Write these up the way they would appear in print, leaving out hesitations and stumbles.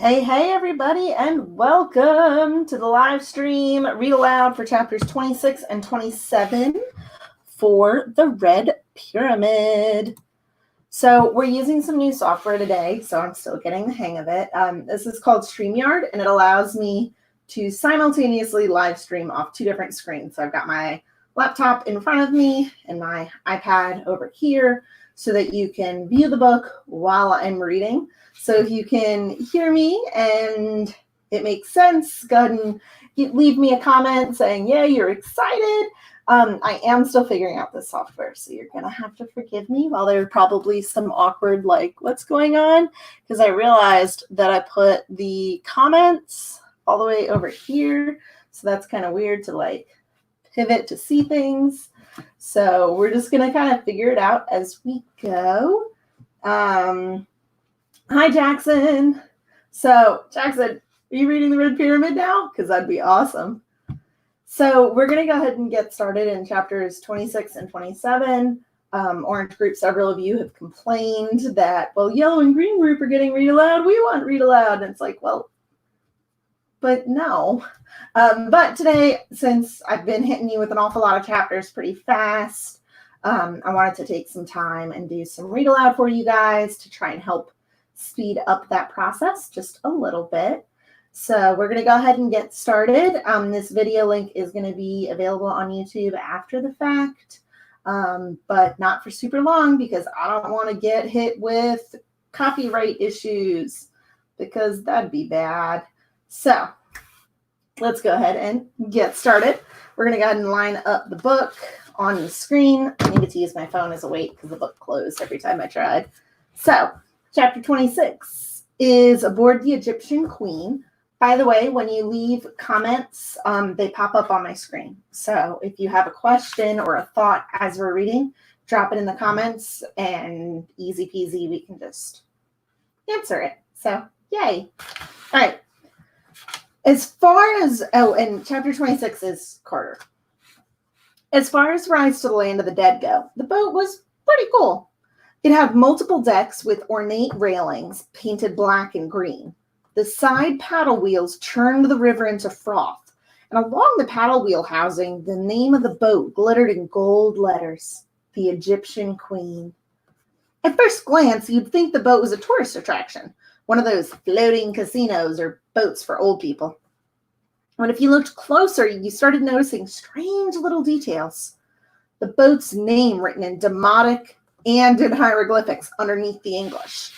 Hey, everybody, and welcome to the live stream. Read aloud for chapters 26 and 27 for the Red Pyramid. So we're using some new software today, so I'm still getting the hang of it. This is called StreamYard, and it allows me to simultaneously live stream off two different screens. So I've got my laptop in front of me and my iPad over here so that you can view the book while I'm reading. So if you can hear me and it makes sense, go ahead and leave me a comment saying, yeah, you're excited. I am still figuring out this software, so you're going to have to forgive me while there are probably some awkward, like, what's going on? Because I realized that I put the comments all the way over here, so that's kind of weird to, like, pivot to see things. So we're just going to kind of figure it out as we go. Hi, Jackson. So, Jackson, are you reading the Red Pyramid now? Because that'd be awesome. So we're going to go ahead and get started in chapters 26 and 27. Orange group, several of you have complained that, well, yellow and green group are getting read aloud. We want read aloud. And it's like, well, but no. But today, since I've been hitting you with an awful lot of chapters pretty fast, I wanted to take some time and do some read aloud for you guys to try and help speed up that process just a little bit. So we're going to go ahead and get started. This video link is going to be available on YouTube after the fact, but not for super long because I don't want to get hit with copyright issues because that'd be bad. So let's go ahead and get started. We're going to go ahead and line up the book on the screen. I needed to use my phone as a weight because the book closed every time I tried. So chapter 26 is Aboard the Egyptian Queen. By the way, when you leave comments, they pop up on my screen. So if you have a question or a thought as we're reading, drop it in the comments and easy peasy, we can just answer it. So yay. All right. As far as, and chapter 26 is Carter. As far as rides to the land of the dead go, the boat was pretty cool. It had multiple decks with ornate railings painted black and green. The side paddle wheels churned the river into froth, and along the paddle wheel housing, the name of the boat glittered in gold letters, the Egyptian Queen. At first glance, you'd think the boat was a tourist attraction, one of those floating casinos or boats for old people. But if you looked closer, you started noticing strange little details. The boat's name written in Demotic and in hieroglyphics underneath the English.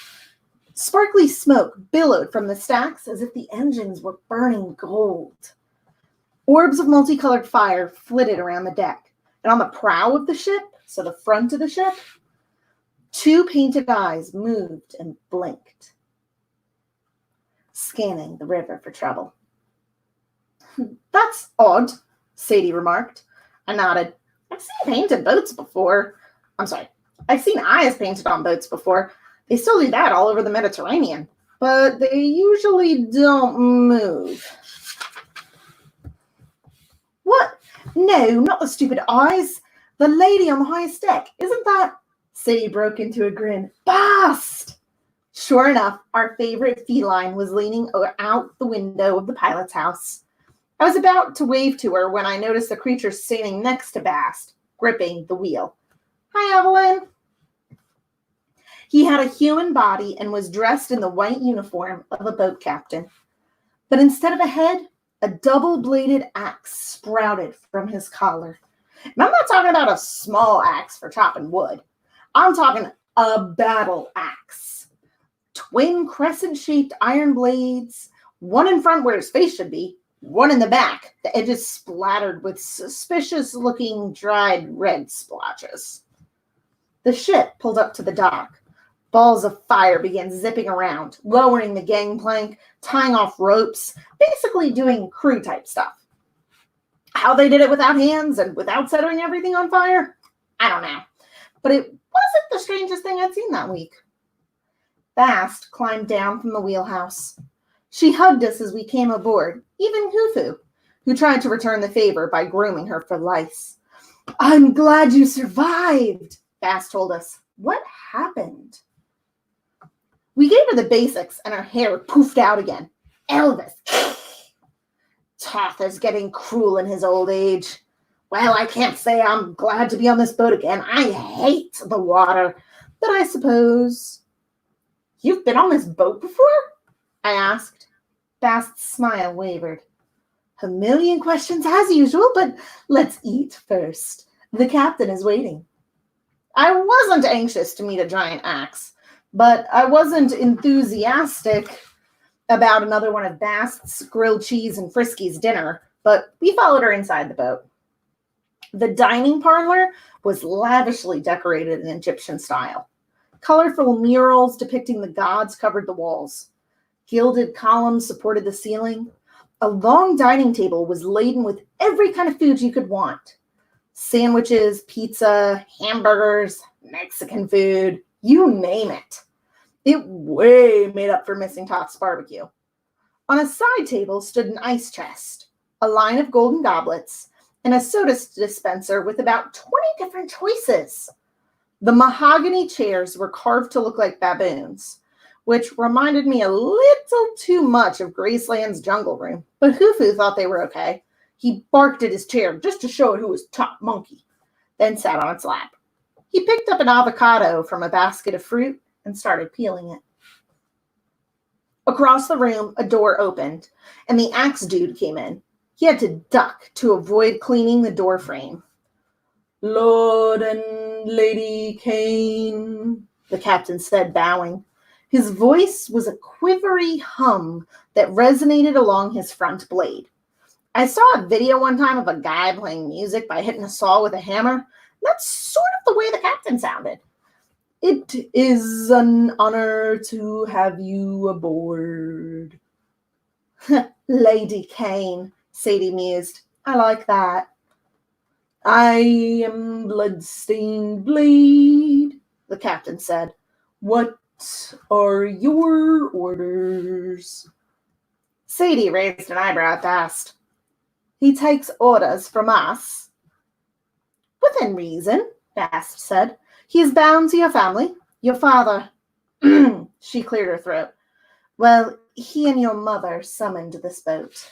Sparkly smoke billowed from the stacks as if the engines were burning gold. Orbs of multicolored fire flitted around the deck, and on the prow of the ship, so the front of the ship, two painted eyes moved and blinked, scanning the river for trouble. That's odd, Sadie remarked. I nodded. I've seen painted boats before. I've seen eyes painted on boats before. They still do that all over the Mediterranean, but they usually don't move. What? No, not the stupid eyes. The lady on the highest deck. Isn't that? Sadie broke into a grin. Bast! Sure enough, our favorite feline was leaning out the window of the pilot's house. I was about to wave to her when I noticed the creature standing next to Bast, gripping the wheel. Hi, Evelyn. He had a human body and was dressed in the white uniform of a boat captain. But instead of a head, a double-bladed axe sprouted from his collar. And I'm not talking about a small axe for chopping wood. I'm talking a battle axe. Twin crescent-shaped iron blades, one in front where his face should be, one in the back, the edges splattered with suspicious-looking dried red splotches. The ship pulled up to the dock. Balls of fire began zipping around, lowering the gangplank, tying off ropes, basically doing crew-type stuff. How they did it without hands and without setting everything on fire? I don't know. But it wasn't the strangest thing I'd seen that week. Bast climbed down from the wheelhouse. She hugged us as we came aboard, even Khufu, who tried to return the favor by grooming her for lice. I'm glad you survived, Bast told us. What happened? We gave her the basics, and her hair poofed out again. Elvis. Toth is getting cruel in his old age. Well, I can't say I'm glad to be on this boat again. I hate the water. But I suppose... You've been on this boat before? I asked. Bast's smile wavered. A million questions as usual, but let's eat first. The captain is waiting. I wasn't anxious to meet a giant axe, but I wasn't enthusiastic about another one of Bast's grilled cheese and Frisky's dinner, but we followed her inside the boat. The dining parlor was lavishly decorated in Egyptian style. Colorful murals depicting the gods covered the walls. Gilded columns supported the ceiling. A long dining table was laden with every kind of food you could want. Sandwiches, pizza, hamburgers, Mexican food, you name it. It way made up for missing Toth's barbecue. On a side table stood an ice chest, a line of golden goblets, and a soda dispenser with about 20 different choices. The mahogany chairs were carved to look like baboons, which reminded me a little too much of Graceland's jungle room, but Hufu thought they were okay. He barked at his chair just to show it who was top monkey, then sat on its lap. He picked up an avocado from a basket of fruit and started peeling it. Across the room, a door opened, and the axe dude came in. He had to duck to avoid cleaning the door frame. Lord and Lady Kane, the captain said, bowing. His voice was a quivery hum that resonated along his front blade. I saw a video one time of a guy playing music by hitting a saw with a hammer. That's sort of the way the captain sounded. It is an honor to have you aboard. Lady Kane, Sadie mused. I like that. I am Bloodstained Blade, the captain said. What are your orders? Sadie raised an eyebrow at Bast. He takes orders from us. Within reason, Bast said. He is bound to your family, your father. She cleared her throat. Well, he and your mother summoned this boat.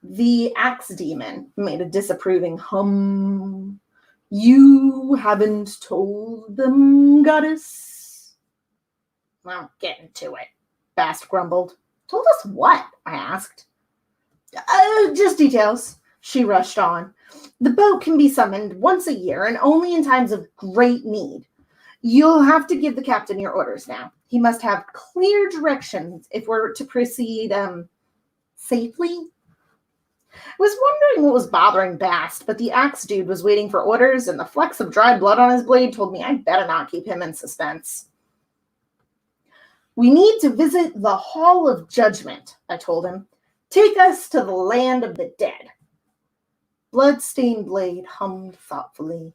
The axe demon made a disapproving hum. You haven't told them, goddess? Well, getting to it, Bast grumbled. Told us what? I asked. Just details. She rushed on. The boat can be summoned once a year and only in times of great need. You'll have to give the captain your orders now. He must have clear directions if we're to proceed safely. I was wondering what was bothering Bast, but the axe dude was waiting for orders, and the flecks of dried blood on his blade told me I'd better not keep him in suspense. We need to visit the Hall of Judgment, I told him. Take us to the land of the dead. Bloodstained Blade hummed thoughtfully.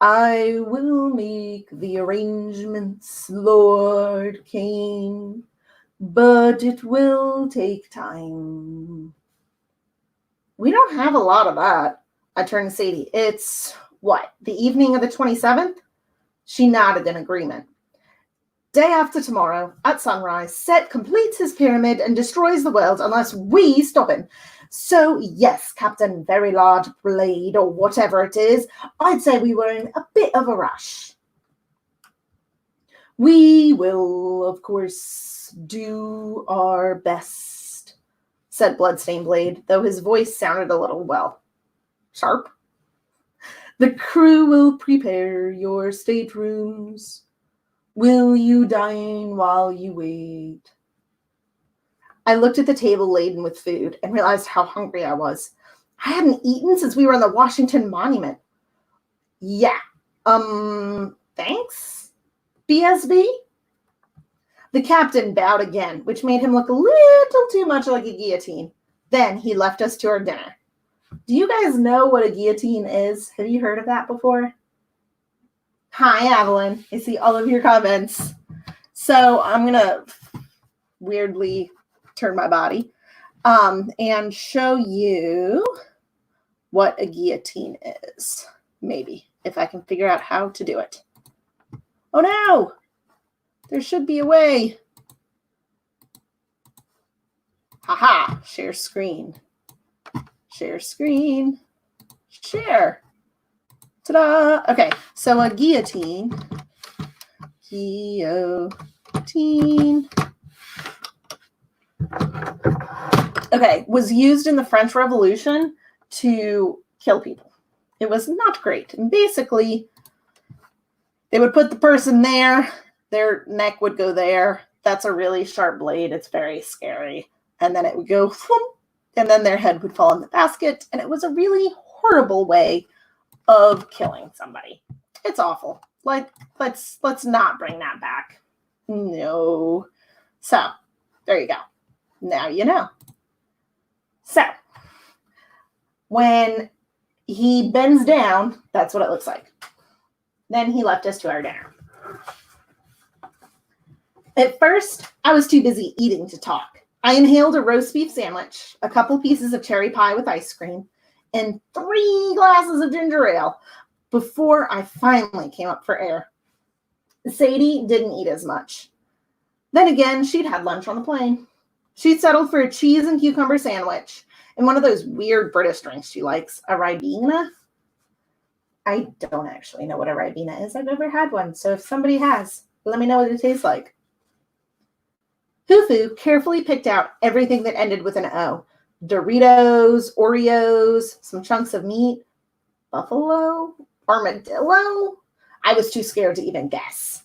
I will make the arrangements, Lord Kane, but it will take time. We don't have a lot of that, I turned to Sadie. It's, what, the evening of the 27th? She nodded in agreement. Day after tomorrow, at sunrise, Set completes his pyramid and destroys the world unless we stop him. So, yes, Captain Very Large Blade, or whatever it is, I'd say we were in a bit of a rush. We will, of course, do our best, said Bloodstained Blade, though his voice sounded a little, well, sharp. The crew will prepare your staterooms. Will you dine while you wait? I looked at the table laden with food and realized how hungry I was. I hadn't eaten since we were on the Washington Monument. Yeah. Thanks, BSB? The captain bowed again, which made him look a little too much like a guillotine. Then he left us to our dinner. Do you guys know what a guillotine is? Have you heard of that before? Hi, Evelyn. I see all of your comments. So I'm going to weirdly turn my body and show you what a guillotine is. Maybe, if I can figure out how to do it. Oh no! There should be a way. Haha, share screen. Share screen. Share. Ta-da! Okay, so a guillotine. Guillotine. Okay, was used in the French Revolution to kill people. It was not great. And basically, they would put the person there, their neck would go there. That's a really sharp blade. It's very scary. And then it would go, and then their head would fall in the basket. And it was a really horrible way of killing somebody. It's awful. Like, let's not bring that back. No. So, there you go. Now you know. So, when he bends down, that's what it looks like. Then he left us to our dinner. At first, I was too busy eating to talk. I inhaled a roast beef sandwich, a couple pieces of cherry pie with ice cream, and 3 glasses of ginger ale before I finally came up for air. Sadie didn't eat as much. Then again, she'd had lunch on the plane. She'd settled for a cheese and cucumber sandwich and one of those weird British drinks she likes, a Ribena. I don't actually know what a Ribena is. I've never had one, so if somebody has, let me know what it tastes like. Hufu carefully picked out everything that ended with an O. Doritos, Oreos, some chunks of meat, buffalo, armadillo. I was too scared to even guess.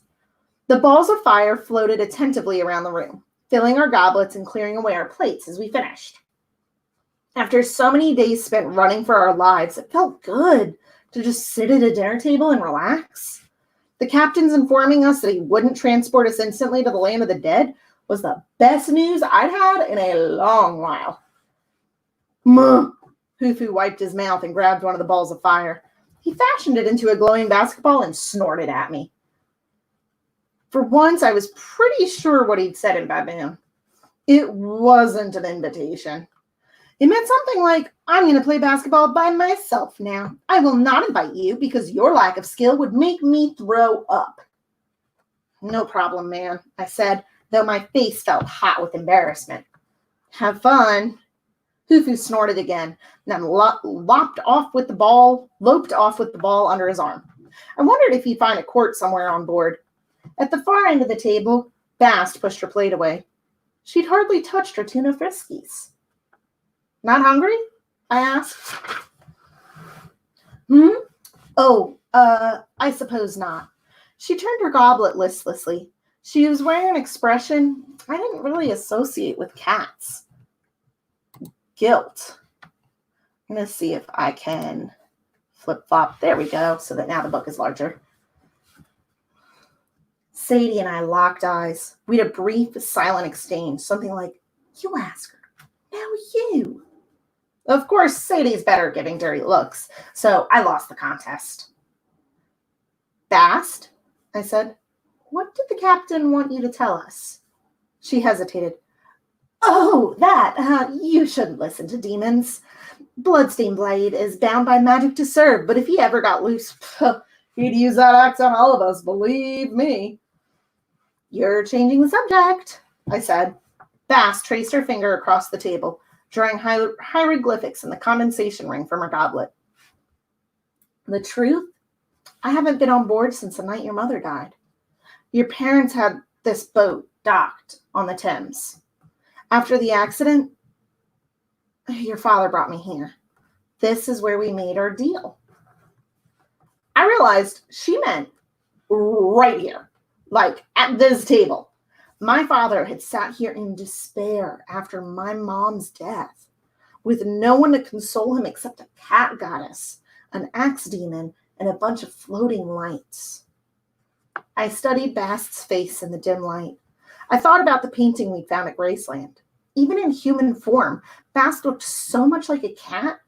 The balls of fire floated attentively around the room, filling our goblets and clearing away our plates as we finished. After so many days spent running for our lives, it felt good to just sit at a dinner table and relax. The captain's informing us that he wouldn't transport us instantly to the land of the dead was the best news I'd had in a long while. Muh! Hufu wiped his mouth and grabbed one of the balls of fire. He fashioned it into a glowing basketball and snorted at me. For once, I was pretty sure what he'd said in Baboon. It wasn't an invitation. It meant something like, I'm going to play basketball by myself now. I will not invite you because your lack of skill would make me throw up. No problem, man, I said, though my face felt hot with embarrassment. Have fun. Hufu snorted again, then loped off with the ball under his arm. I wondered if he'd find a court somewhere on board. At the far end of the table, Bast pushed her plate away. She'd hardly touched her tuna friskies. Not hungry? I asked. Oh, I suppose not. She turned her goblet listlessly. She was wearing an expression I didn't really associate with cats. Guilt. I'm going to see if I can flip-flop. There we go, so that now the book is larger. Sadie and I locked eyes. We had a brief, silent exchange, something like, you ask her, now you. Of course, Sadie's better at giving dirty looks, so I lost the contest. Bast, I said, what did the captain want you to tell us? She hesitated. Oh, that, you shouldn't listen to demons. Bloodstained Blade is bound by magic to serve, but if he ever got loose, he'd use that axe on all of us, believe me. You're changing the subject, I said. Bast traced her finger across the table, drawing hieroglyphics in the condensation ring from her goblet. The truth? I haven't been on board since the night your mother died. Your parents had this boat docked on the Thames. After the accident, your father brought me here. This is where we made our deal. I realized she meant right here, like at this table. My father had sat here in despair after my mom's death, with no one to console him except a cat goddess, an axe demon, and a bunch of floating lights. I studied Bast's face in the dim light. I thought about the painting we'd found at Graceland. Even in human form, Bast looked so much like a cat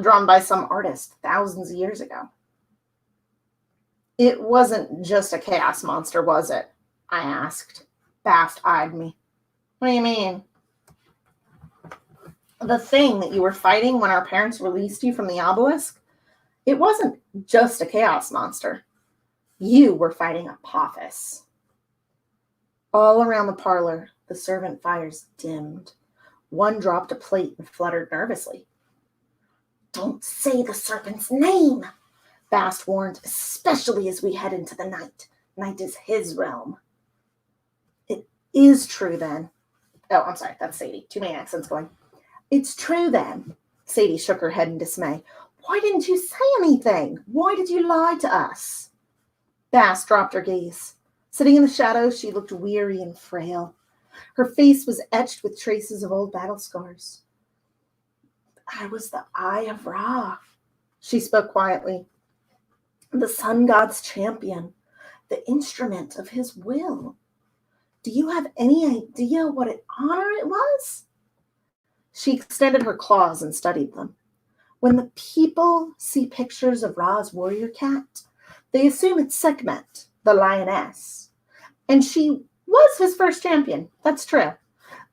drawn by some artist thousands of years ago. It wasn't just a chaos monster, was it? I asked. Bast eyed me. What do you mean? The thing that you were fighting when our parents released you from the obelisk, it wasn't just a chaos monster. You were fighting Apophis. All around the parlor, the servant fires dimmed. One dropped a plate and fluttered nervously. Don't say the serpent's name, Bast warned, especially as we head into the night. Night is his realm. It is true then. Oh, I'm sorry, that's Sadie. Too many accents going. It's true then. Sadie shook her head in dismay. Why didn't you say anything? Why did you lie to us? Bast dropped her gaze. Sitting in the shadows, she looked weary and frail. Her face was etched with traces of old battle scars. I was the Eye of Ra, she spoke quietly. The sun god's champion, the instrument of his will. Do you have any idea what an honor it was? She extended her claws and studied them. When the people see pictures of Ra's warrior cat, they assume it's Sekhmet, the lioness. And she was his first champion, that's true.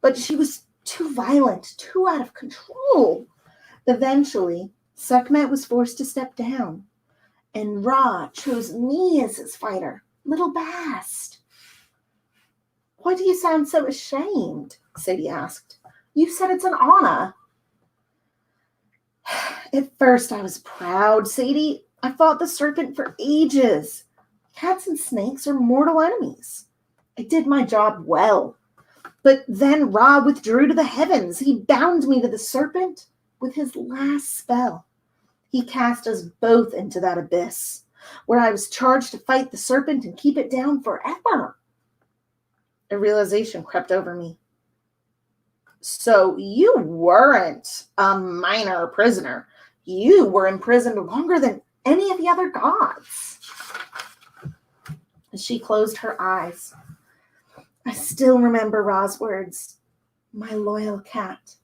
But she was too violent, too out of control. Eventually, Sekhmet was forced to step down, and Ra chose me as his fighter, little Bast. Why do you sound so ashamed? Sadie asked. You said it's an honor. At first, I was proud, Sadie. I fought the serpent for ages. Cats and snakes are mortal enemies. I did my job well. But then Ra withdrew to the heavens. He bound me to the serpent with his last spell. He cast us both into that abyss, where I was charged to fight the serpent and keep it down forever. A realization crept over me. So you weren't a minor prisoner. You were imprisoned longer than any of the other gods. She closed her eyes. I still remember Ra's words. My loyal cat,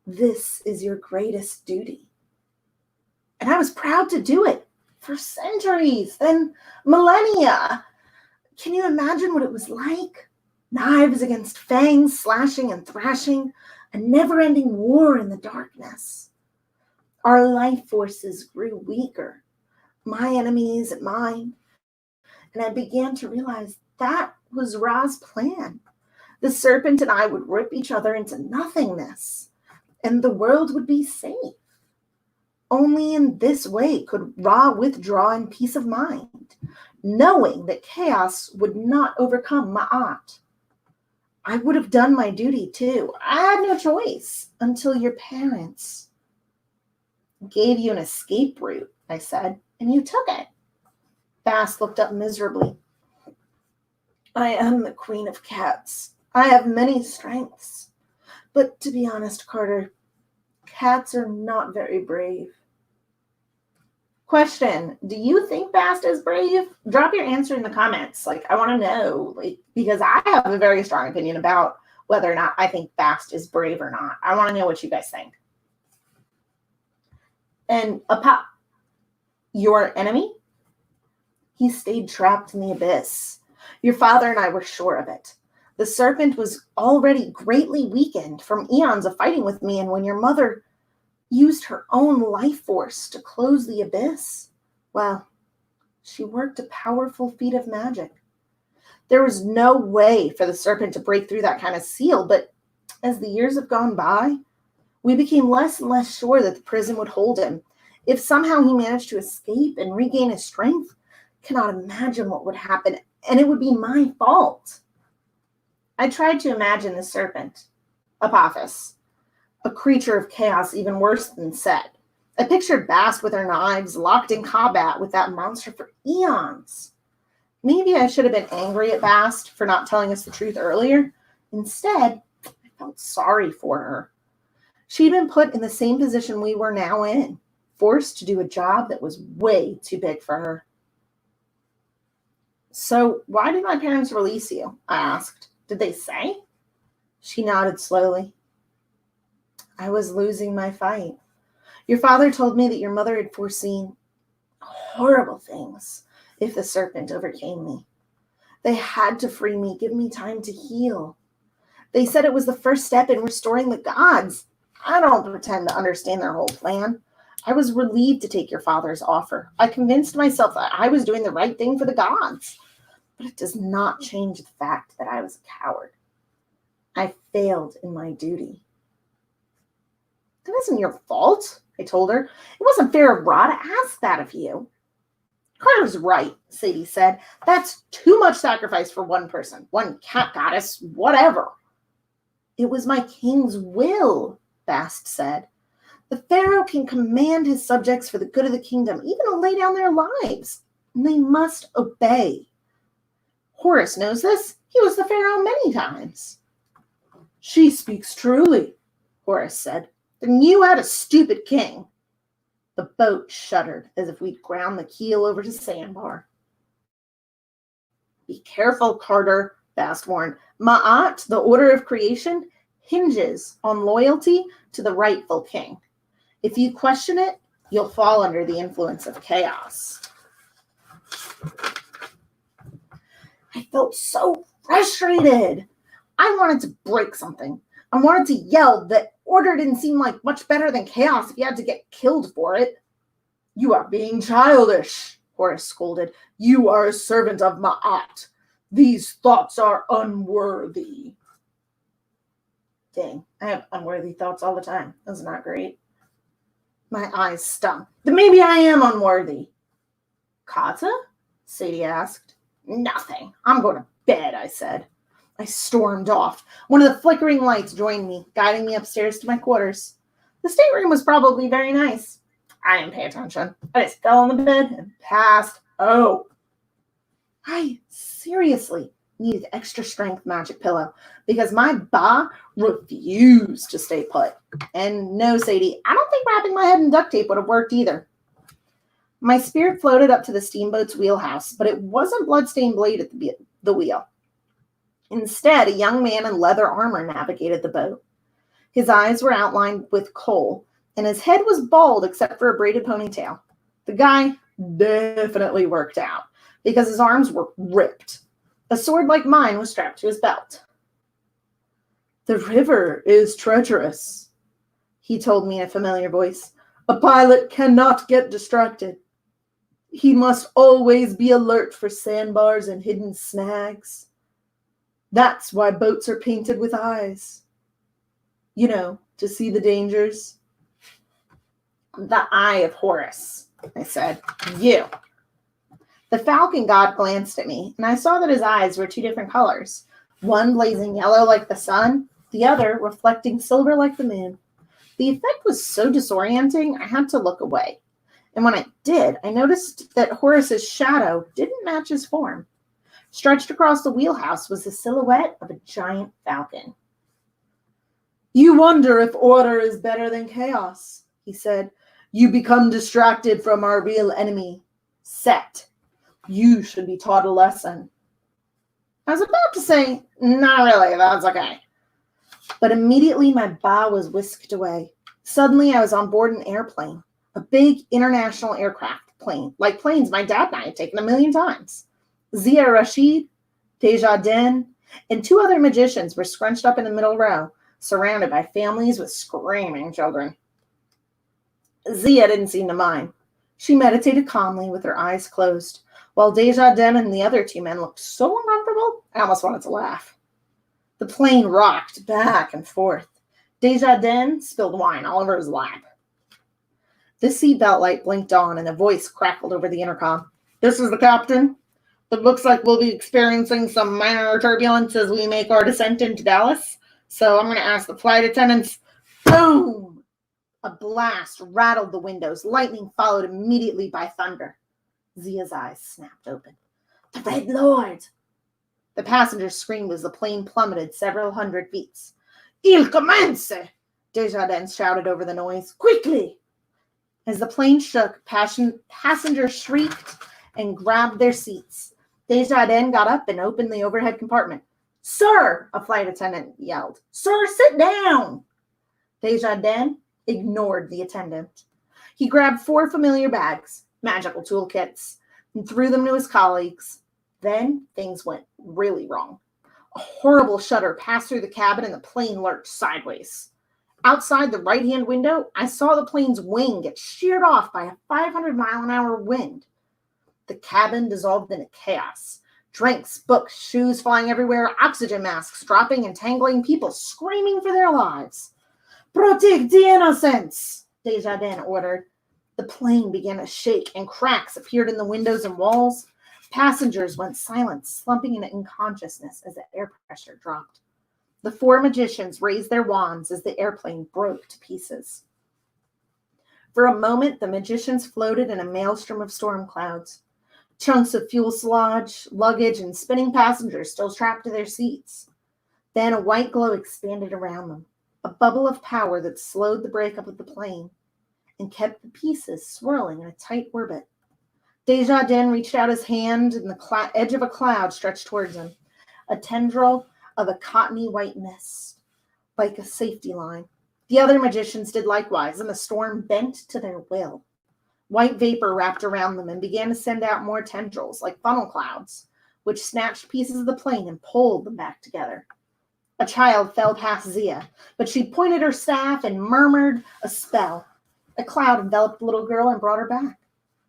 this is your greatest duty. And I was proud to do it for centuries, then millennia. Can you imagine what it was like? Knives against fangs, slashing and thrashing, a never-ending war in the darkness. Our life forces grew weaker, my enemies and mine, and I began to realize that was Ra's plan. The serpent and I would rip each other into nothingness, and the world would be safe. Only in this way could Ra withdraw in peace of mind, knowing that chaos would not overcome Ma'at. I would have done my duty too. I had no choice until your parents gave you an escape route, I said, and you took it. Bast looked up miserably. I am the queen of cats. I have many strengths. But to be honest, Carter, cats are not very brave. Question, do you think Bast is brave? Drop your answer in the comments. I want to know, because I have a very strong opinion about whether or not I think Bast is brave or not. I want to know what you guys think. And your enemy? He stayed trapped in the abyss. Your father and I were sure of it. The serpent was already greatly weakened from eons of fighting with me, and when your mother used her own life force to close the abyss, well, she worked a powerful feat of magic. There was no way for the serpent to break through that kind of seal, but as the years have gone by, we became less and less sure that the prison would hold him. If somehow he managed to escape and regain his strength, cannot imagine what would happen, and it would be my fault. I tried to imagine the serpent, Apophis, a creature of chaos even worse than Set. I pictured Bast with her knives, locked in combat with that monster for eons. Maybe I should have been angry at Bast for not telling us the truth earlier. Instead, I felt sorry for her. She'd been put in the same position we were now in, forced to do a job that was way too big for her. So why did my parents release you? I asked. Did they say? She nodded slowly. I was losing my fight. Your father told me that your mother had foreseen horrible things if the serpent overcame me. They had to free me, give me time to heal. They said it was the first step in restoring the gods. I don't pretend to understand their whole plan. I was relieved to take your father's offer. I convinced myself that I was doing the right thing for the gods. But it does not change the fact that I was a coward. I failed in my duty. That isn't your fault, I told her. It wasn't fair of Ra to ask that of you. Carter's right, Sadie said. That's too much sacrifice for one person, one cat goddess, whatever. It was my king's will, Bast said. The pharaoh can command his subjects for the good of the kingdom, even to lay down their lives, and they must obey. Horus knows this. He was the pharaoh many times. She speaks truly, Horus said. Then you had a stupid king. The boat shuddered as if we'd ground the keel over to sandbar. Be careful, Carter, Bast warned. Ma'at, the order of creation, hinges on loyalty to the rightful king. If you question it, you'll fall under the influence of chaos. I felt so frustrated. I wanted to break something. I wanted to yell that order didn't seem like much better than chaos if you had to get killed for it. You are being childish, Horus scolded. You are a servant of Ma'at. These thoughts are unworthy. Dang, I have unworthy thoughts all the time. That's not great. My eyes stung. Then maybe I am unworthy. Kata? Sadie asked. Nothing. I'm going to bed, I said. I stormed off. One of the flickering lights joined me, guiding me upstairs to my quarters. The stateroom was probably very nice. I didn't pay attention. I just fell on the bed and passed out. I seriously needed extra strength magic pillow because my ba refused to stay put. And no, Sadie, I don't think wrapping my head in duct tape would have worked either. My spirit floated up to the steamboat's wheelhouse, but it wasn't Bloodstained Blade at the wheel. Instead, a young man in leather armor navigated the boat. His eyes were outlined with kohl, and his head was bald except for a braided ponytail. The guy definitely worked out because his arms were ripped. A sword like mine was strapped to his belt. The river is treacherous, he told me in a familiar voice. A pilot cannot get distracted. He must always be alert for sandbars and hidden snags. That's why boats are painted with eyes. You know, to see the dangers. The eye of Horus, I said. You. The falcon god glanced at me, and I saw that his eyes were two different colors. One blazing yellow like the sun, the other reflecting silver like the moon. The effect was so disorienting, I had to look away. And when I did, I noticed that Horus's shadow didn't match his form. Stretched across the wheelhouse was the silhouette of a giant falcon. You wonder if order is better than chaos, he said. You become distracted from our real enemy, Set. You should be taught a lesson. I was about to say, not really, that's okay. But immediately my ba was whisked away. Suddenly I was on board an airplane, a big international aircraft plane, like planes my dad and I had taken 1,000,000 times. Zia Rashid, Desjardins, and 2 other magicians were scrunched up in the middle row, surrounded by families with screaming children. Zia didn't seem to mind. She meditated calmly with her eyes closed, while Desjardins and the other 2 men looked so uncomfortable, I almost wanted to laugh. The plane rocked back and forth. Desjardins spilled wine all over his lap. The seatbelt light blinked on, and a voice crackled over the intercom. This is the captain. It looks like we'll be experiencing some minor turbulence as we make our descent into Dallas. So I'm going to ask the flight attendants. Boom! A blast rattled the windows. Lightning followed immediately by thunder. Zia's eyes snapped open. The Red Lord! The passengers screamed as the plane plummeted several hundred feet. Il commence! Desjardins shouted over the noise. Quickly! As the plane shook, passengers shrieked and grabbed their seats. Desjardins got up and opened the overhead compartment. Sir, a flight attendant yelled. Sir, sit down! Desjardins ignored the attendant. He grabbed 4 familiar bags, magical toolkits, and threw them to his colleagues. Then things went really wrong. A horrible shudder passed through the cabin and the plane lurched sideways. Outside the right-hand window, I saw the plane's wing get sheared off by a 500-mile-an-hour wind. The cabin dissolved into chaos. Drinks, books, shoes flying everywhere, oxygen masks dropping and tangling, people screaming for their lives. "Protect the innocents," Desjardins ordered. The plane began to shake, and cracks appeared in the windows and walls. Passengers went silent, slumping into unconsciousness as the air pressure dropped. The 4 magicians raised their wands as the airplane broke to pieces. For a moment, the magicians floated in a maelstrom of storm clouds. Chunks of fuselage, luggage, and spinning passengers still trapped to their seats. Then a white glow expanded around them, a bubble of power that slowed the breakup of the plane and kept the pieces swirling in a tight orbit. Desjardins reached out his hand, and the edge of a cloud stretched towards him, a tendril of a cottony white mist, like a safety line. The other magicians did likewise, and the storm bent to their will. White vapor wrapped around them and began to send out more tendrils, like funnel clouds, which snatched pieces of the plane and pulled them back together. A child fell past Zia, but she pointed her staff and murmured a spell. A cloud enveloped the little girl and brought her back.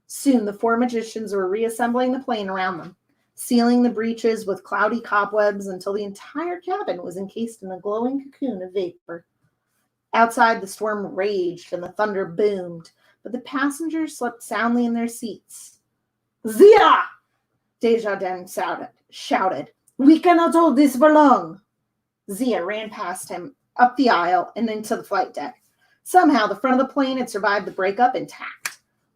Soon the 4 magicians were reassembling the plane around them, sealing the breaches with cloudy cobwebs until the entire cabin was encased in a glowing cocoon of vapor. Outside, the storm raged and the thunder boomed, but the passengers slept soundly in their seats. "Zia!" Desjardins shouted. "We cannot hold this for long." Zia ran past him, up the aisle, and into the flight deck. Somehow, the front of the plane had survived the breakup intact.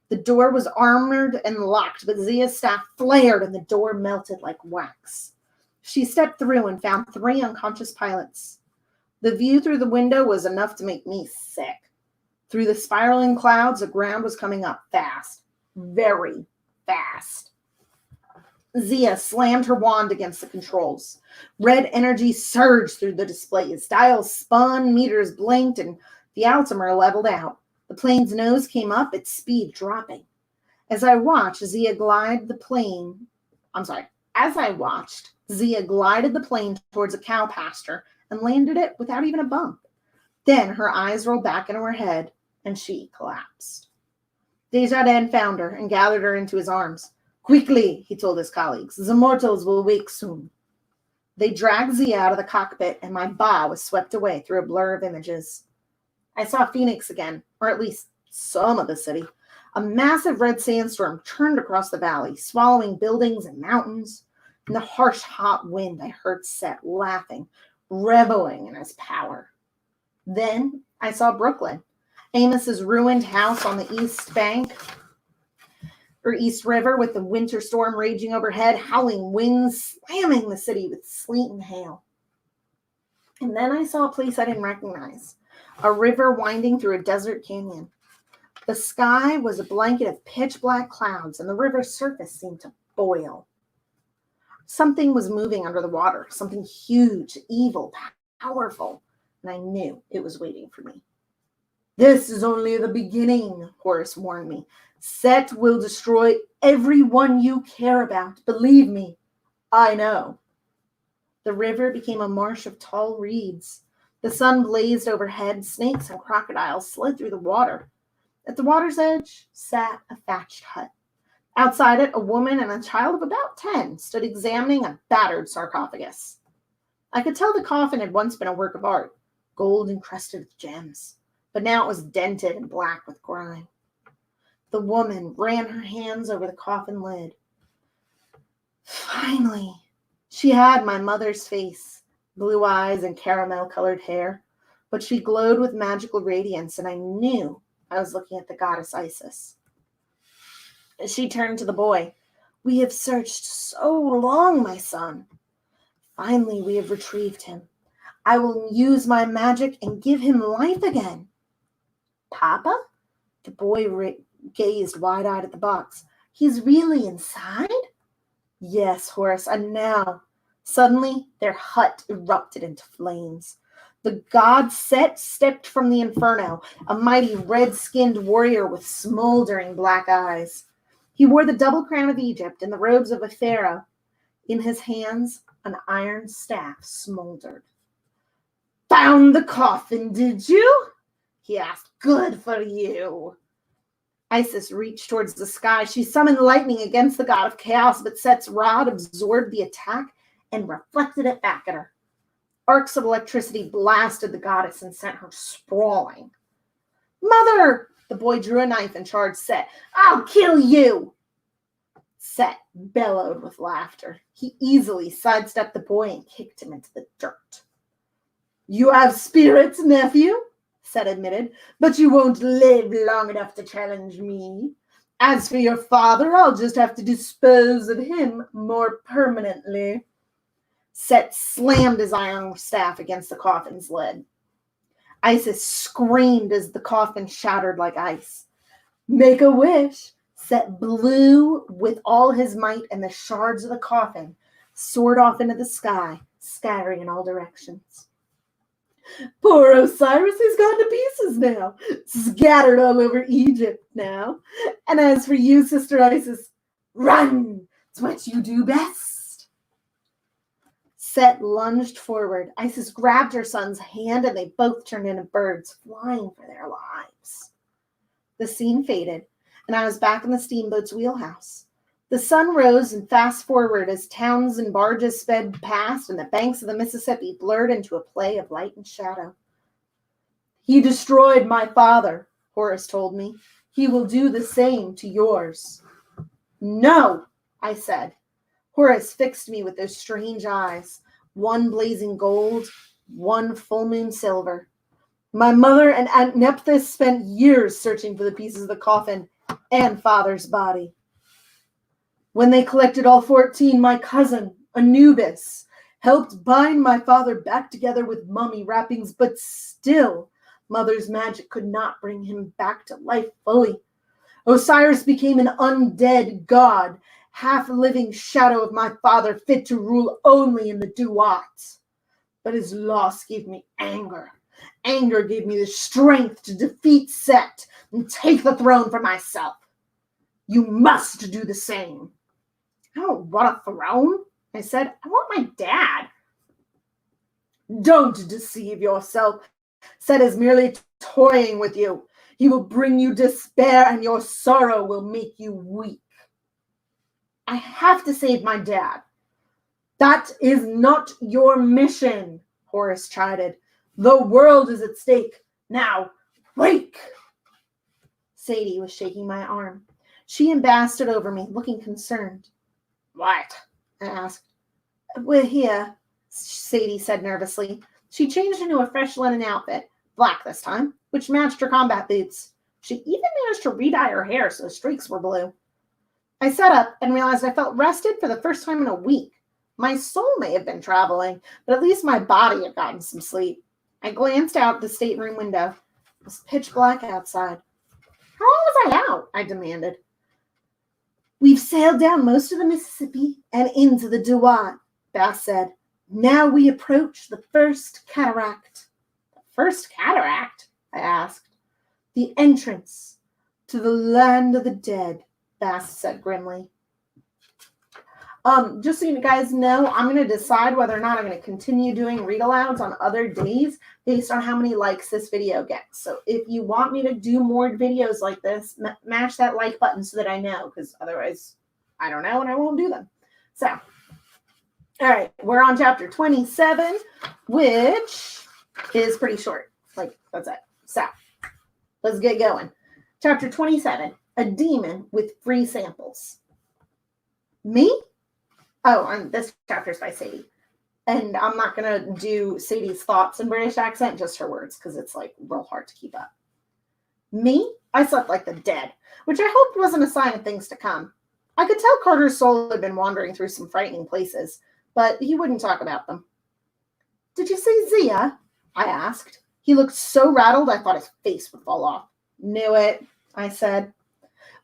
The door was armored and locked, but Zia's staff flared and the door melted like wax. She stepped through and found 3 unconscious pilots. The view through the window was enough to make me sick. Through the spiraling clouds, the ground was coming up fast, very fast. Zia slammed her wand against the controls. Red energy surged through the displays. Dials spun, meters blinked, and the altimeter leveled out. The plane's nose came up, its speed dropping. As I watched, Zia glided the plane towards a cow pasture and landed it without even a bump. Then her eyes rolled back into her head, and she collapsed. Desjardins found her and gathered her into his arms. "Quickly," he told his colleagues. "The mortals will wake soon." They dragged Zia out of the cockpit, and my ba was swept away through a blur of images. I saw Phoenix again, or at least some of the city. A massive red sandstorm churned across the valley, swallowing buildings and mountains. In the harsh, hot wind, I heard Set laughing, reveling in his power. Then I saw Brooklyn, Amos's ruined house on the East River, with the winter storm raging overhead, howling winds slamming the city with sleet and hail. And then I saw a place I didn't recognize, a river winding through a desert canyon. The sky was a blanket of pitch black clouds, and the river's surface seemed to boil. Something was moving under the water, something huge, evil, powerful, and I knew it was waiting for me. "This is only the beginning," Horus warned me. "Set will destroy everyone you care about. Believe me, I know." The river became a marsh of tall reeds. The sun blazed overhead. Snakes and crocodiles slid through the water. At the water's edge sat a thatched hut. Outside it, a woman and a child of about 10 stood examining a battered sarcophagus. I could tell the coffin had once been a work of art, gold encrusted with gems, but now it was dented and black with grime. The woman ran her hands over the coffin lid. Finally, she had my mother's face, blue eyes and caramel-colored hair, but she glowed with magical radiance, and I knew I was looking at the goddess Isis. She turned to the boy. "We have searched so long, my son. Finally, we have retrieved him. I will use my magic and give him life again." "Papa?" The boy gazed wide-eyed at the box. "He's really inside?" "Yes, Horus, and now..." Suddenly, their hut erupted into flames. The god Set stepped from the inferno, a mighty red-skinned warrior with smoldering black eyes. He wore the double crown of Egypt and the robes of a pharaoh. In his hands, an iron staff smoldered. "Found the coffin, did you?" he asked. Good for you. Isis reached towards the sky. She summoned lightning against the god of chaos, but Set's rod absorbed the attack and reflected it back at her. Arcs of electricity blasted the goddess and sent her sprawling. Mother! The boy drew a knife and charged Set. I'll kill you! Set bellowed with laughter. He easily sidestepped the boy and kicked him into the dirt. You have spirits, nephew, Set admitted, but you won't live long enough to challenge me. As for your father, I'll just have to dispose of him more permanently. Set slammed his iron staff against the coffin's lid. Isis screamed as the coffin shattered like ice. Make a wish. Set blew with all his might, and the shards of the coffin soared off into the sky, scattering in all directions. Poor Osiris, he's gone to pieces now, scattered all over Egypt now. And as for you, Sister Isis, run! It's what you do best. Set lunged forward. Isis grabbed her son's hand, and they both turned into birds, flying for their lives. The scene faded, and I was back in the steamboat's wheelhouse. The sun rose and fast forward as towns and barges sped past, and the banks of the Mississippi blurred into a play of light and shadow. He destroyed my father, Horus told me. He will do the same to yours. No, I said. Horus fixed me with those strange eyes, one blazing gold, one full moon silver. My mother and Aunt Nephthys spent years searching for the pieces of the coffin and father's body. When they collected all 14, my cousin, Anubis, helped bind my father back together with mummy wrappings, but still, mother's magic could not bring him back to life fully. Osiris became an undead god, half-living shadow of my father, fit to rule only in the Duat. But his loss gave me anger. Anger gave me the strength to defeat Set and take the throne for myself. You must do the same. I don't want a throne, I said. I want my dad. Don't deceive yourself. Set is merely toying with you. He will bring you despair, and your sorrow will make you weak. I have to save my dad. That is not your mission, Horus chided. The world is at stake. Now, wake! Sadie was shaking my arm. She and Bass stood over me, looking concerned. What? I asked. We're here, Sadie said nervously. She changed into a fresh linen outfit, black this time, which matched her combat boots. She even managed to re-dye her hair so the streaks were blue. I sat up and realized I felt rested for the first time in a week. My soul may have been traveling, but at least my body had gotten some sleep. I glanced out the stateroom window. It was pitch black outside. How long was I out? I demanded. We've sailed down most of the Mississippi and into the Duat, Bass said. Now we approach the first cataract. The first cataract? I asked. The entrance to the land of the dead, Bass said grimly. Just so you guys know, I'm going to decide whether or not I'm going to continue doing read-alouds on other days based on how many likes this video gets. So if you want me to do more videos like this, mash that like button so that I know, because otherwise I don't know and I won't do them. So, all right, we're on chapter 27, which is pretty short. Like, that's it. So, let's get going. Chapter 27, a demon with free samples. Me? Oh, and this chapter is by Sadie. And I'm not going to do Sadie's thoughts in British accent, just her words, because it's like real hard to keep up. Me? I slept like the dead, which I hoped wasn't a sign of things to come. I could tell Carter's soul had been wandering through some frightening places, but he wouldn't talk about them. Did you see Zia? I asked. He looked so rattled I thought his face would fall off. Knew it, I said.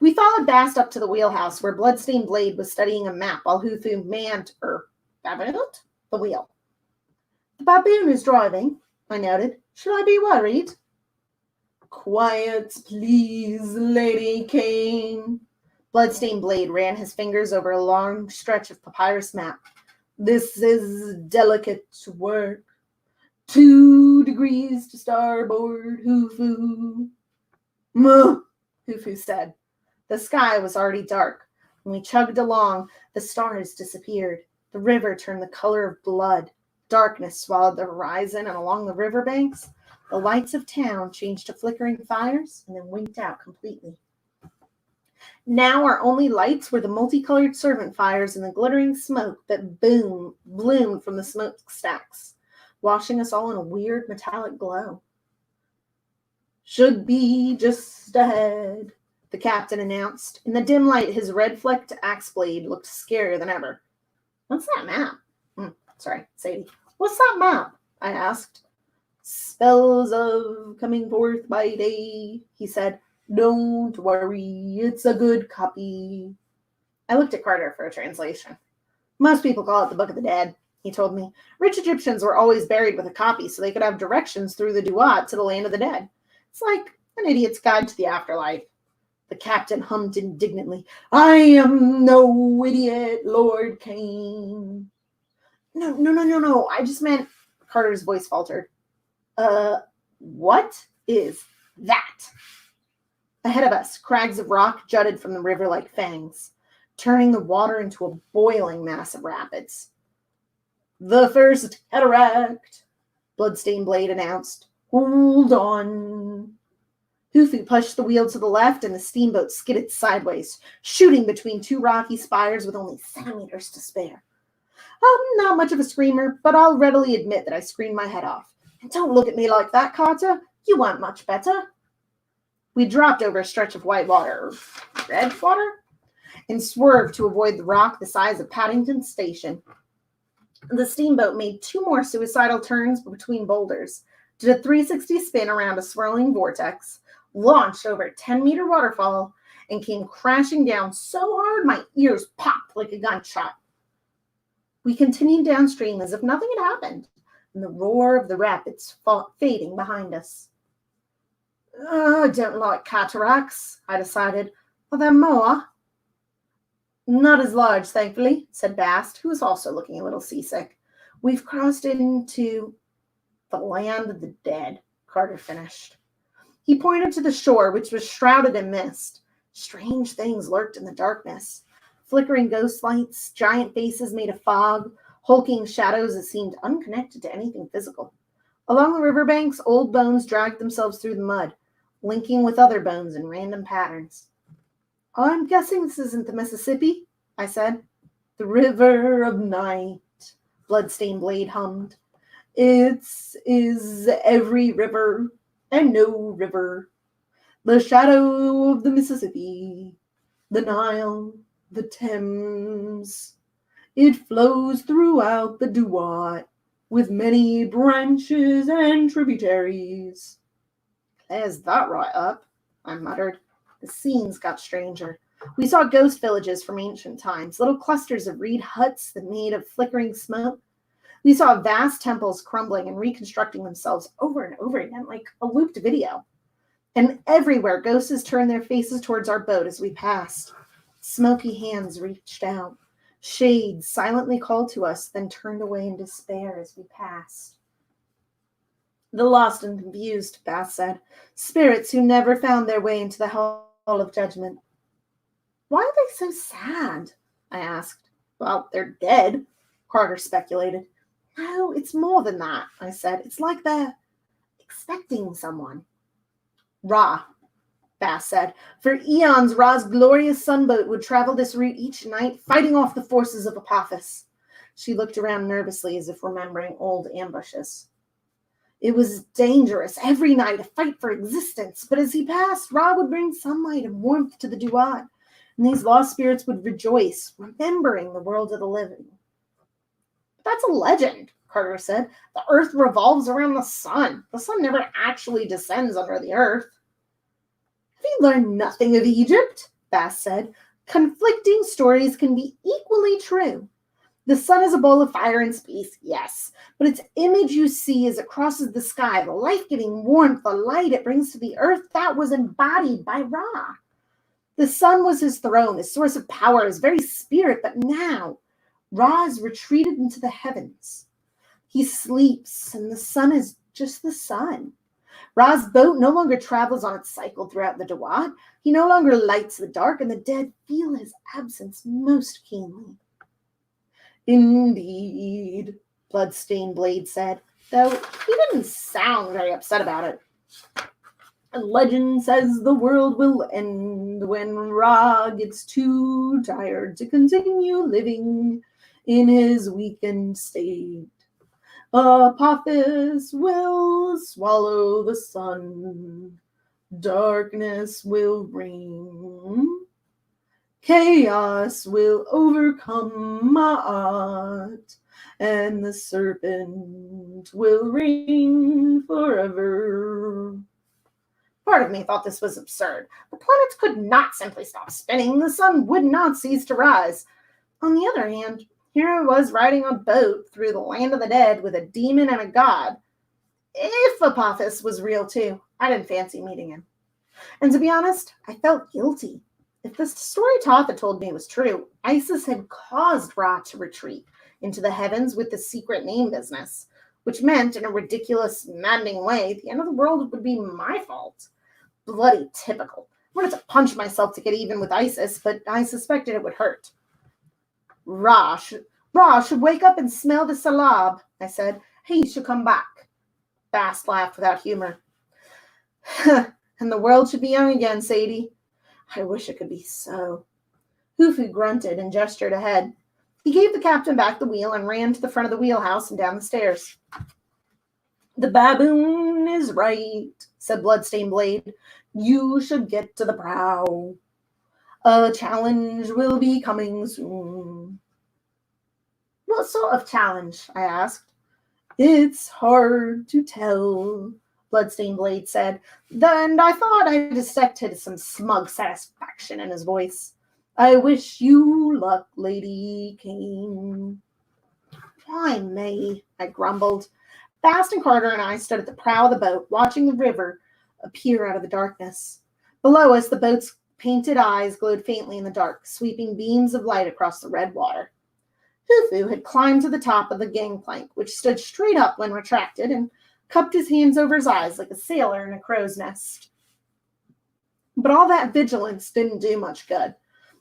We followed Bast up to the wheelhouse where Bloodstained Blade was studying a map while Huthu manned, the wheel. The baboon is driving, I noted. Should I be worried? Quiet, please, Lady Kane. Bloodstained Blade ran his fingers over a long stretch of papyrus map. This is delicate work. 2 degrees to starboard, Hufu. Muh, Hufu said. The sky was already dark. When we chugged along, the stars disappeared. The river turned the color of blood. Darkness swallowed the horizon, and along the riverbanks, the lights of town changed to flickering fires and then winked out completely. Now our only lights were the multicolored servant fires and the glittering smoke that bloomed from the smokestacks, washing us all in a weird metallic glow. Should be just ahead, the captain announced. In the dim light, his red-flecked axe blade looked scarier than ever. What's that map? Sorry, Sadie. What's that map? I asked. Spells of coming forth by day, he said. Don't worry, it's a good copy. I looked at Carter for a translation. Most people call it the Book of the Dead, he told me. Rich Egyptians were always buried with a copy so they could have directions through the Duat to the land of the dead. It's like an idiot's guide to the afterlife. The captain hummed indignantly. I am no idiot, Lord Cain. No. I just meant, Carter's voice faltered. What is that? Ahead of us, crags of rock jutted from the river like fangs, turning the water into a boiling mass of rapids. The first cataract, Bloodstained Blade announced. Hold on. Hufu pushed the wheel to the left, and the steamboat skidded sideways, shooting between 2 rocky spires with only centimeters to spare. I'm not much of a screamer, but I'll readily admit that I screamed my head off. And don't look at me like that, Carter. You weren't much better. We dropped over a stretch of white water, red water, and swerved to avoid the rock the size of Paddington Station. The steamboat made 2 more suicidal turns between boulders, did a 360 spin around a swirling vortex, launched over a 10-meter waterfall, and came crashing down so hard my ears popped like a gunshot. We continued downstream as if nothing had happened, and the roar of the rapids fading behind us. I don't like cataracts, I decided. Are there more? Not as large, thankfully, said Bast, who was also looking a little seasick. We've crossed into the land of the dead, Carter finished. He pointed to the shore, which was shrouded in mist. Strange things lurked in the darkness. Flickering ghost lights, giant faces made of fog, hulking shadows that seemed unconnected to anything physical. Along the riverbanks, old bones dragged themselves through the mud, linking with other bones in random patterns. I'm guessing this isn't the Mississippi, I said. The river of night, Bloodstained Blade hummed. It is every river and no river. The shadow of the Mississippi, the Nile, the Thames. It flows throughout the Duat with many branches and tributaries. There's that right up, I muttered. The scenes got stranger. We saw ghost villages from ancient times, little clusters of reed huts that made of flickering smoke. We saw vast temples crumbling and reconstructing themselves over and over again like a looped video. And everywhere, ghosts turned their faces towards our boat as we passed. Smoky hands reached out. Shades silently called to us, then turned away in despair as we passed. The lost and confused, Bass said. Spirits who never found their way into the hall of judgment. Why are they so sad? I asked. Well, they're dead, Carter speculated. No, it's more than that, I said. It's like they're expecting someone. Ra, Bass said. For eons, Ra's glorious sunboat would travel this route each night, fighting off the forces of Apophis. She looked around nervously as if remembering old ambushes. It was dangerous every night, a fight for existence. But as he passed, Ra would bring sunlight and warmth to the Duat, and these lost spirits would rejoice, remembering the world of the living. That's a legend, Carter said. The earth revolves around the sun. The sun never actually descends under the earth. Have you learned nothing of Egypt? Bass said. Conflicting stories can be equally true. The sun is a bowl of fire and space, yes, but its image you see as it crosses the sky, the life-giving warmth, the light it brings to the earth, that was embodied by Ra. The sun was his throne, his source of power, his very spirit, but now Ra has retreated into the heavens. He sleeps, and the sun is just the sun. Ra's boat no longer travels on its cycle throughout the Dawat. He no longer lights the dark, and the dead feel his absence most keenly. Indeed, Bloodstained Blade said, though he didn't sound very upset about it. Legend says the world will end when Ra gets too tired to continue living in his weakened state. Apophis will swallow the sun. Darkness will reign. Chaos will overcome Ma'at, and the serpent will reign forever. Part of me thought this was absurd. The planets could not simply stop spinning. The sun would not cease to rise. On the other hand, here I was riding a boat through the land of the dead with a demon and a god. If Apophis was real too, I didn't fancy meeting him. And to be honest, I felt guilty. If the story Tatha told me was true, Isis had caused Ra to retreat into the heavens with the secret name business, which meant, in a ridiculous, maddening way, the end of the world would be my fault. Bloody typical. I wanted to punch myself to get even with Isis, but I suspected it would hurt. Ra should wake up and smell the salab, I said. He should come back. Bast laughed without humor. And the world should be young again, Sadie. I wish it could be so. Hufu grunted and gestured ahead. He gave the captain back the wheel and ran to the front of the wheelhouse and down the stairs. The baboon is right, said Bloodstained Blade. You should get to the prow. A challenge will be coming soon. What sort of challenge? I asked. It's hard to tell, Bloodstained Blade said, and I thought I detected some smug satisfaction in his voice. I wish you luck, Lady Kane. Why me? I grumbled. Bast and Carter and I stood at the prow of the boat, watching the river appear out of the darkness. Below us, the boat's painted eyes glowed faintly in the dark, sweeping beams of light across the red water. Hufu had climbed to the top of the gangplank, which stood straight up when retracted, and cupped his hands over his eyes like a sailor in a crow's nest. But all that vigilance didn't do much good.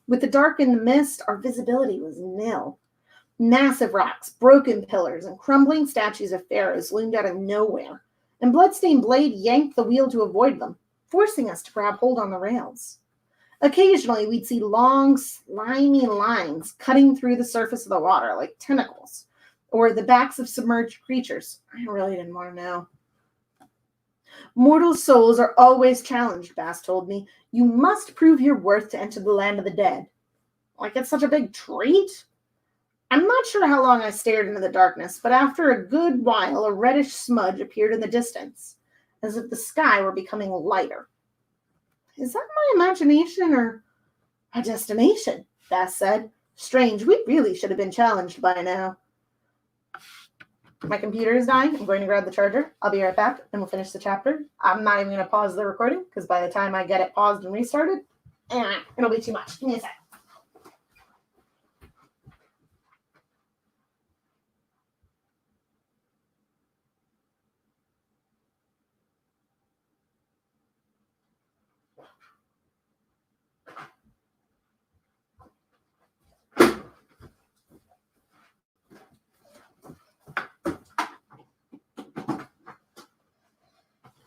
With the dark and the mist, our visibility was nil. Massive rocks, broken pillars, and crumbling statues of pharaohs loomed out of nowhere, and Bloodstained Blade yanked the wheel to avoid them, forcing us to grab hold on the rails. Occasionally, we'd see long, slimy lines cutting through the surface of the water like tentacles, or the backs of submerged creatures. I really didn't want to know. Mortal souls are always challenged, Bast told me. You must prove your worth to enter the land of the dead. Like it's such a big treat? I'm not sure how long I stared into the darkness, but after a good while, a reddish smudge appeared in the distance, as if the sky were becoming lighter. Is that my imagination or my destination? Bast said. Strange, we really should have been challenged by now. My computer is dying. I'm going to grab the charger. I'll be right back, and we'll finish the chapter. I'm not even going to pause the recording, because by the time I get it paused and restarted, it'll be too much. Give me a sec.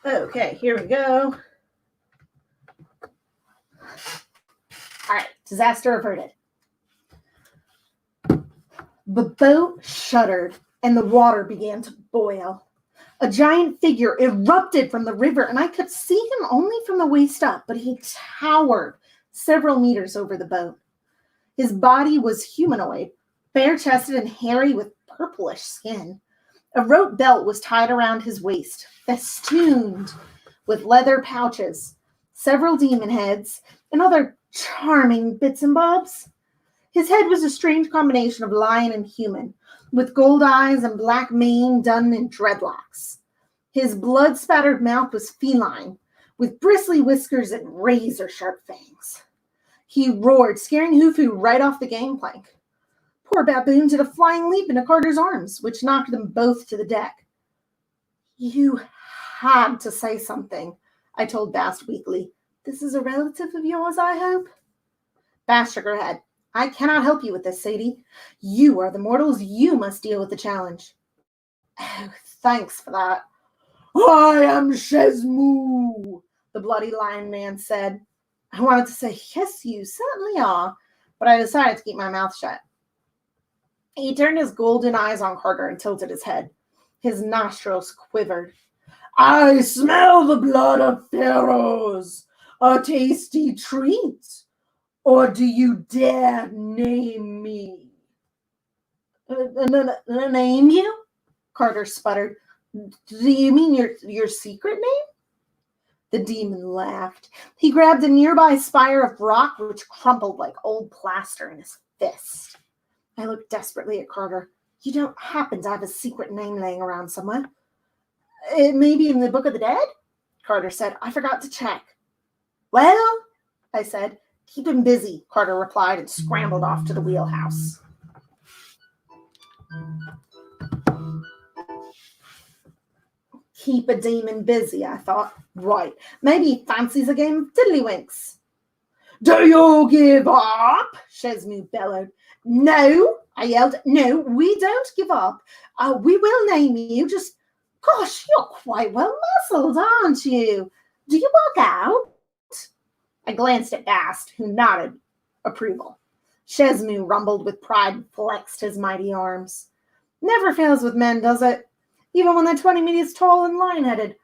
Okay, here we go. All right, disaster averted. The boat shuddered and the water began to boil. A giant figure erupted from the river, and I could see him only from the waist up, but he towered several meters over the boat. His body was humanoid, bare-chested and hairy with purplish skin. A rope belt was tied around his waist, festooned with leather pouches, several demon heads, and other charming bits and bobs. His head was a strange combination of lion and human, with gold eyes and black mane done in dreadlocks. His blood-spattered mouth was feline, with bristly whiskers and razor-sharp fangs. He roared, scaring Hufu right off the gangplank. Poor baboon did a flying leap into Carter's arms, which knocked them both to the deck. You had to say something, I told Bast weakly. This is a relative of yours, I hope? Bast shook her head. I cannot help you with this, Sadie. You are the mortals. You must deal with the challenge. Oh, thanks for that. I am Shezmu, the bloody lion man said. I wanted to say, yes, you certainly are, but I decided to keep my mouth shut. He turned his golden eyes on Carter and tilted his head. His nostrils quivered. I smell the blood of pharaohs, a tasty treat. Or do you dare name me? Name you? Carter sputtered. Do you mean your secret name? The demon laughed. He grabbed a nearby spire of rock, which crumpled like old plaster in his fist. I looked desperately at Carter. You don't happen to have a secret name laying around somewhere? It may be in the Book of the Dead? Carter said. I forgot to check. Well, I said. Keep him busy, Carter replied and scrambled off to the wheelhouse. Keep a demon busy, I thought. Right. Maybe he fancies a game of tiddlywinks. Do you give up? Shezmu bellowed. No, I yelled. No, we don't give up. We will name you. Just, gosh, you're quite well muscled, aren't you? Do you work out? I glanced at Bast, who nodded approval. Shezmu rumbled with pride and flexed his mighty arms. Never fails with men, does it? Even when they're 20 meters tall and lion-headed.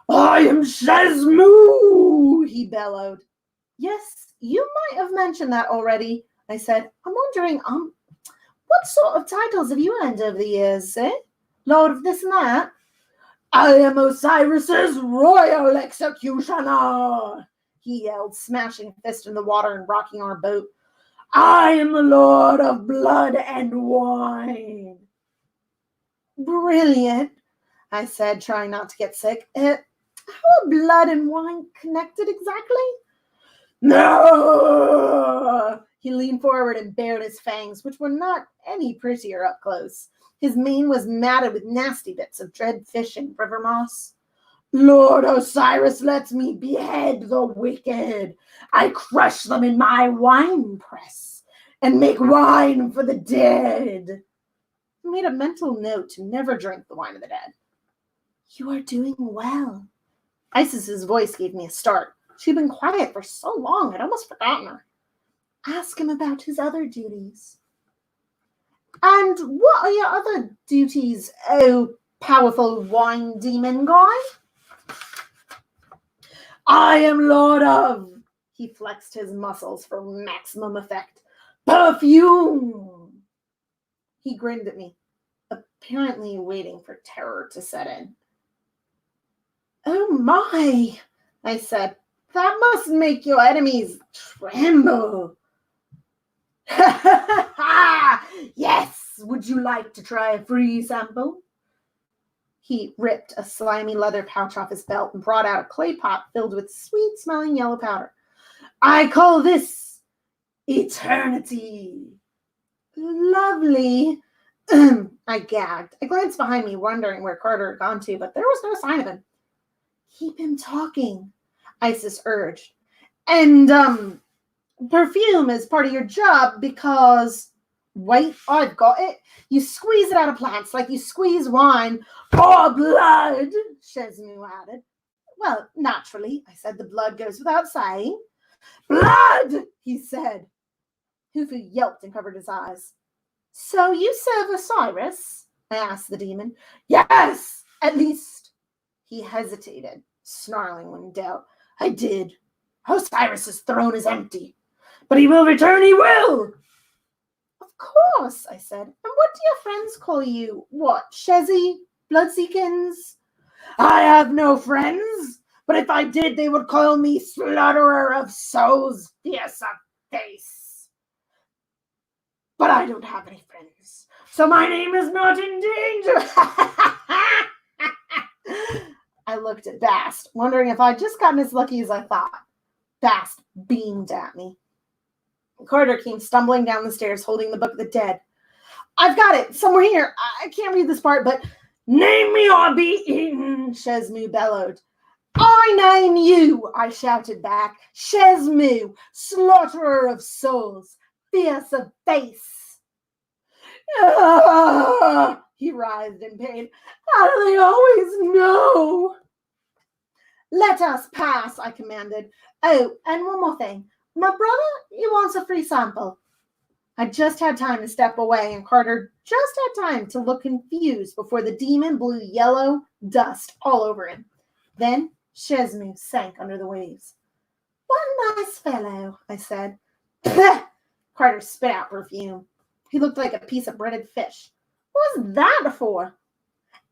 I am Shezmu, he bellowed. Yes, you might have mentioned that already, I said. I'm wondering, what sort of titles have you earned over the years, eh? Lord of this and that? I am Osiris's royal executioner, he yelled, smashing a fist in the water and rocking our boat. I am the Lord of blood and wine. Brilliant, I said, trying not to get sick. How are blood and wine connected exactly? No! He leaned forward and bared his fangs, which were not any prettier up close. His mane was matted with nasty bits of dread fish and river moss. Lord Osiris lets me behead the wicked. I crush them in my wine press and make wine for the dead. I made a mental note to never drink the wine of the dead. You are doing well. Isis's voice gave me a start. She'd been quiet for so long, I'd almost forgotten her. Ask him about his other duties. And what are your other duties, oh powerful wine demon guy? I am Lord of, he flexed his muscles for maximum effect, perfume. He grinned at me, apparently waiting for terror to set in. Oh my, I said, that must make your enemies tremble. Yes, would you like to try a free sample? He ripped a slimy leather pouch off his belt and brought out a clay pot filled with sweet-smelling yellow powder. I call this eternity. Lovely. I gagged. I glanced behind me, wondering where Carter had gone to, but there was no sign of him. Keep him talking, Isis urged. And, perfume is part of your job because, wait, I've got it. You squeeze it out of plants like you squeeze wine or blood, Shezmu added. Well, naturally, I said, the blood goes without saying. Blood, he said. Hufu yelped and covered his eyes. So you serve Osiris? I asked the demon. Yes, at least. He hesitated, snarling when in doubt. I did. Osiris's throne is empty. But he will return, he will. Of course, I said. And what do your friends call you? What, Shezzy? Bloodseekins? I have no friends, but if I did, they would call me slaughterer of souls, fierce of face. But I don't have any friends, so my name is not in danger. I looked at Bast, wondering if I'd just gotten as lucky as I thought. Bast beamed at me. Carter came stumbling down the stairs, holding the Book of the Dead. I've got it somewhere here. I can't read this part, but name me or be eaten, Shezmu bellowed. I name you, I shouted back. Shezmu, slaughterer of souls, fierce of face. Ah, he writhed in pain. How do they always know? Let us pass, I commanded. Oh, and one more thing. My brother, he wants a free sample. I just had time to step away, and Carter just had time to look confused before the demon blew yellow dust all over him. Then Shezmu sank under the waves. What a nice fellow, I said. Pah! Carter spit out perfume. He looked like a piece of breaded fish. What was that for?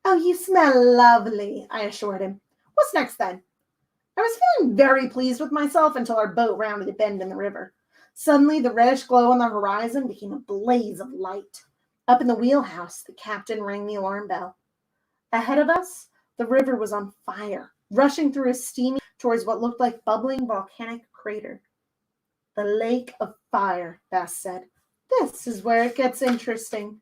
Oh, you smell lovely, I assured him. What's next then? I was feeling very pleased with myself until our boat rounded a bend in the river. Suddenly, the reddish glow on the horizon became a blaze of light. Up in the wheelhouse, the captain rang the alarm bell. Ahead of us, the river was on fire, rushing through a steamy towards what looked like bubbling volcanic crater. The lake of fire, Bass said. This is where it gets interesting.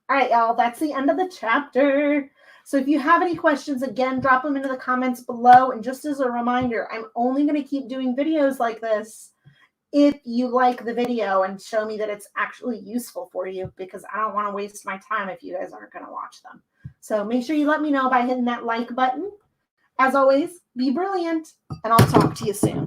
All right, y'all, that's the end of the chapter. So if you have any questions, again, drop them into the comments below. And just as a reminder, I'm only going to keep doing videos like this if you like the video and show me that it's actually useful for you, because I don't want to waste my time if you guys aren't going to watch them. So make sure you let me know by hitting that like button. As always, be brilliant, and I'll talk to you soon.